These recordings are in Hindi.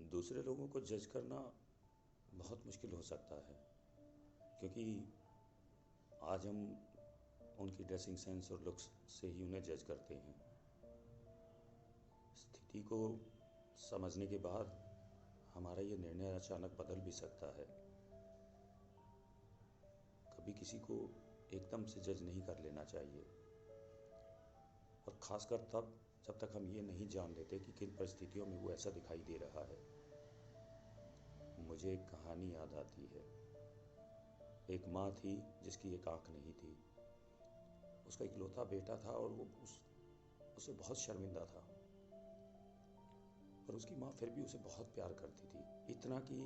दूसरे लोगों को जज करना बहुत मुश्किल हो सकता है, क्योंकि आज हम उनकी ड्रेसिंग सेंस और लुक्स से ही उन्हें जज करते हैं। स्थिति को समझने के बाद हमारा ये निर्णय अचानक बदल भी सकता है। कभी किसी को एकदम से जज नहीं कर लेना चाहिए, और ख़ासकर तब जब तक हम ये नहीं जान लेते कि किन परिस्थितियों में वो ऐसा दिखाई दे रहा है। मुझे एक कहानी याद आती है। एक माँ थी जिसकी एक आँख नहीं थी। उसका इकलौता बेटा था और वो उसे बहुत शर्मिंदा था, पर उसकी माँ फिर भी उसे बहुत प्यार करती थी। इतना कि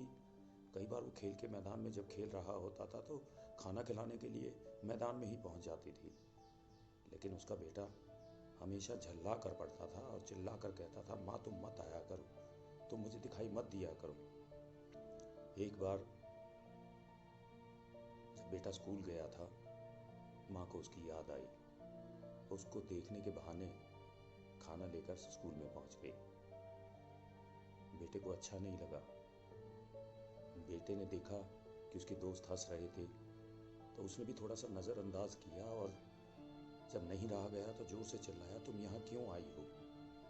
कई बार वो खेल के मैदान में जब खेल रहा होता था तो खाना खिलाने के लिए मैदान में ही पहुंच जाती थी। लेकिन उसका बेटा हमेशा झल्ला कर पड़ता था और चिल्ला कर कहता था, माँ तुम मत आया करो, तुम मुझे दिखाई मत दिया करो। एक बार जब बेटा स्कूल गया था, माँ को उसकी याद आई। उसको देखने के बहाने खाना लेकर स्कूल में पहुंच गई। बेटे को अच्छा नहीं लगा। बेटे ने देखा कि उसके दोस्त हंस रहे थे, तो उसने भी थोड़ा सा नज़रअंदाज किया, और जब नहीं रहा गया तो जोर से चिल्लाया, तुम यहाँ क्यों आई हो?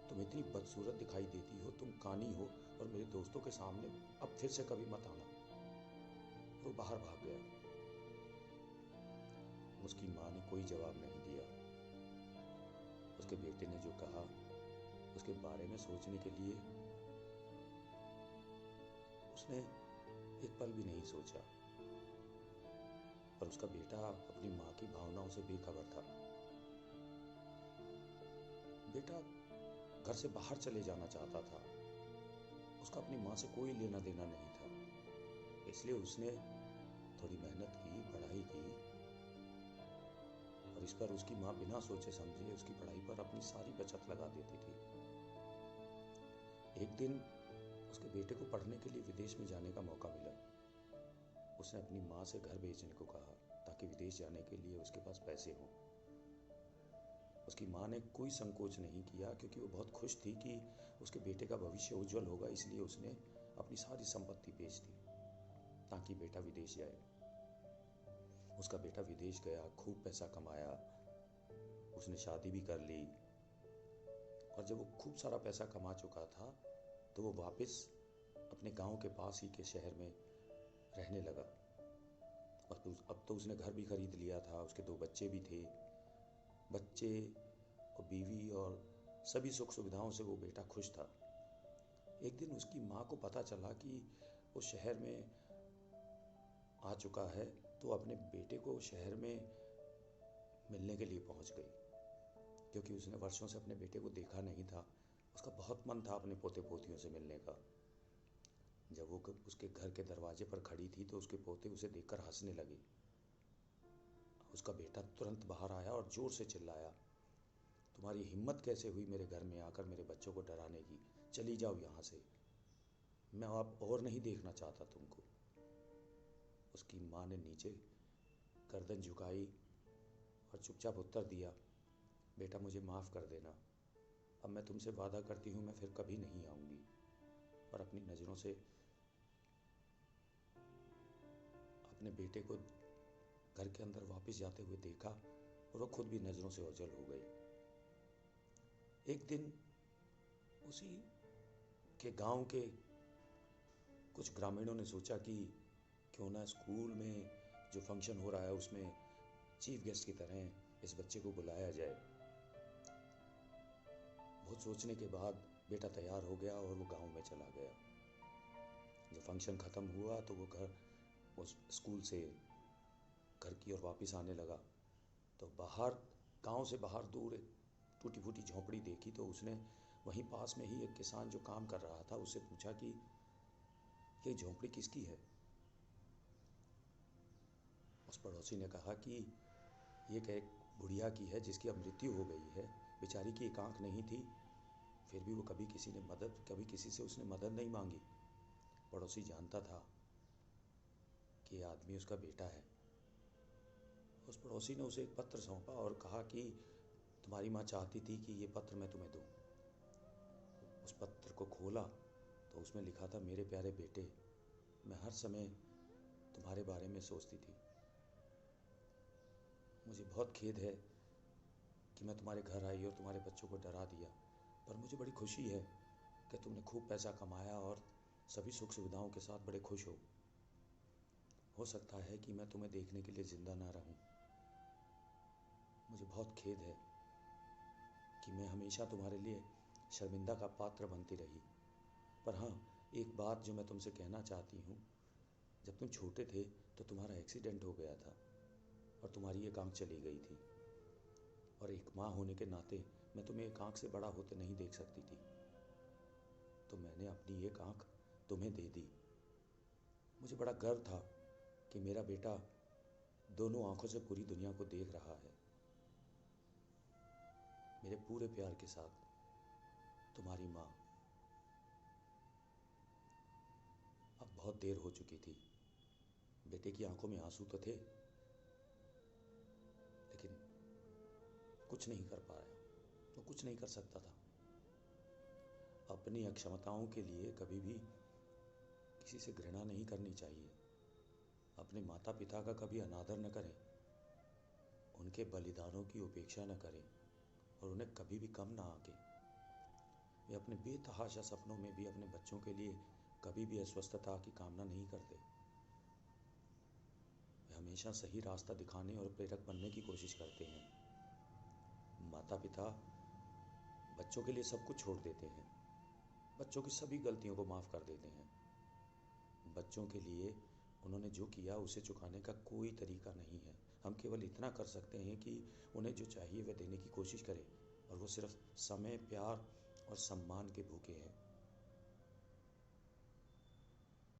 तुम इतनी बदसूरत दिखाई देती हो, तुम कानी हो, और मेरे दोस्तों के सामने अब फिर से कभी मत आना। वो बाहर भाग गया। उसकी माँ ने कोई जवाब नहीं दिया। उसके बेटे ने जो कहा उसके बारे में सोचने के लिए उसने एक पल भी नहीं सोचा, पर उसका बेटा अपनी माँ की भावनाओं से बेखबर था। बेटा घर से बाहर चले जाना चाहता था। उसका अपनी माँ से कोई लेना देना नहीं था। इसलिए उसने थोड़ी मेहनत की, पढ़ाई की, और इस पर उसकी माँ बिना सोचे समझे उसकी पढ़ाई पर अपनी सारी बचत लगा देती थी। एक दिन उसके बेटे को पढ़ने के लिए विदेश में जाने का मौका मिला। उसने अपनी माँ से घर भेजने को कहा ताकि विदेश जाने के लिए उसके पास पैसे हों। उसकी माँ ने कोई संकोच नहीं किया, क्योंकि वो बहुत खुश थी कि उसके बेटे का भविष्य उज्जवल होगा। इसलिए उसने अपनी सारी संपत्ति बेच दी ताकि बेटा विदेश जाए। उसका बेटा विदेश गया, खूब पैसा कमाया, उसने शादी भी कर ली, और जब वो खूब सारा पैसा कमा चुका था तो वो वापस अपने गांव के पास ही के शहर में रहने लगा। और अब तो उसने घर भी खरीद लिया था, उसके 2 बच्चे भी थे। बच्चे और बीवी और सभी सुख सुविधाओं से वो बेटा खुश था। एक दिन उसकी माँ को पता चला कि वो शहर में आ चुका है, तो अपने बेटे को शहर में मिलने के लिए पहुंच गई, क्योंकि उसने वर्षों से अपने बेटे को देखा नहीं था। उसका बहुत मन था अपने पोते पोतियों से मिलने का। जब वो उसके घर के दरवाजे पर खड़ी थी तो उसके पोते उसे देखकर हंसने लगे। उसका बेटा तुरंत बाहर आया और जोर से चिल्लाया, तुम्हारी हिम्मत कैसे हुई मेरे घर में आकर मेरे बच्चों को डराने की? चली जाओ यहाँ से, मैं अब और नहीं देखना चाहता तुमको। उसकी माँ ने नीचे गर्दन झुकाई और चुपचाप उत्तर दिया, बेटा मुझे माफ़ कर देना, अब मैं तुमसे वादा करती हूँ मैं फिर कभी नहीं आऊँगी। और अपनी नज़रों से अपने बेटे को घर के अंदर वापस जाते हुए देखा, और वो खुद भी नज़रों से ओझल हो गई। एक दिन उसी के गांव के कुछ ग्रामीणों ने सोचा कि क्यों ना स्कूल में जो फंक्शन हो रहा है उसमें चीफ गेस्ट की तरह इस बच्चे को बुलाया जाए। बहुत सोचने के बाद बेटा तैयार हो गया और वो गांव में चला गया। जब फंक्शन ख़त्म हुआ तो वो स्कूल से घर की ओर वापस आने लगा, तो बाहर गांव से बाहर दूर एक टूटी फूटी झोंपड़ी देखी। तो उसने वहीं पास में ही एक किसान जो काम कर रहा था उससे पूछा कि ये झोंपड़ी किसकी है? उस पड़ोसी ने कहा कि ये एक बुढ़िया की है जिसकी अब मृत्यु हो गई है। बेचारी की एक आँख नहीं थी, फिर भी वो कभी किसी से उसने मदद नहीं मांगी। पड़ोसी जानता था कि ये आदमी उसका बेटा है। उस पड़ोसी ने उसे एक पत्र सौंपा और कहा कि तुम्हारी माँ चाहती थी कि ये पत्र मैं तुम्हें दूँ। उस पत्र को खोला तो तो उसमें लिखा था, मेरे प्यारे बेटे, मैं हर समय तुम्हारे बारे में सोचती थी। मुझे बहुत खेद है कि मैं तुम्हारे घर आई और तुम्हारे बच्चों को डरा दिया, पर मुझे बड़ी खुशी है कि तुमने खूब पैसा कमाया और सभी सुख सुविधाओं के साथ बड़े खुश हो सकता है कि मैं तुम्हें देखने के लिए ज़िंदा ना रहूं। मुझे बहुत खेद है कि मैं हमेशा तुम्हारे लिए शर्मिंदा का पात्र बनती रही। पर हाँ, एक बात जो मैं तुमसे कहना चाहती हूँ, जब तुम छोटे थे तो तुम्हारा एक्सीडेंट हो गया था और तुम्हारी एक आँख चली गई थी, और एक माँ होने के नाते मैं तुम्हें एक आँख से बड़ा होते नहीं देख सकती थी, तो मैंने अपनी एक आँख तुम्हें दे दी। मुझे बड़ा गर्व था कि मेरा बेटा दोनों आँखों से पूरी दुनिया को देख रहा है। मेरे पूरे प्यार के साथ, तुम्हारी माँ। अब बहुत देर हो चुकी थी। बेटे की आंखों में आंसू तो थे, लेकिन कुछ नहीं कर पाया। वो कुछ नहीं कर सकता था। अपनी अक्षमताओं के लिए कभी भी किसी से घृणा नहीं करनी चाहिए। अपने माता पिता का कभी अनादर न करें, उनके बलिदानों की उपेक्षा न करें और उन्हें कभी भी कम ना आके। वे अपने बेतहाशा सपनों में भी अपने बच्चों के लिए कभी भी अस्वस्थता की कामना नहीं करते। वे हमेशा सही रास्ता दिखाने और प्रेरक बनने की कोशिश करते हैं। माता पिता बच्चों के लिए सब कुछ छोड़ देते हैं, बच्चों की सभी गलतियों को माफ़ कर देते हैं। बच्चों के लिए उन्होंने जो किया उसे चुकाने का कोई तरीका नहीं है। हम केवल इतना कर सकते हैं कि उन्हें जो चाहिए वह देने की कोशिश करें, और वो सिर्फ समय, प्यार और सम्मान के भूखे हैं।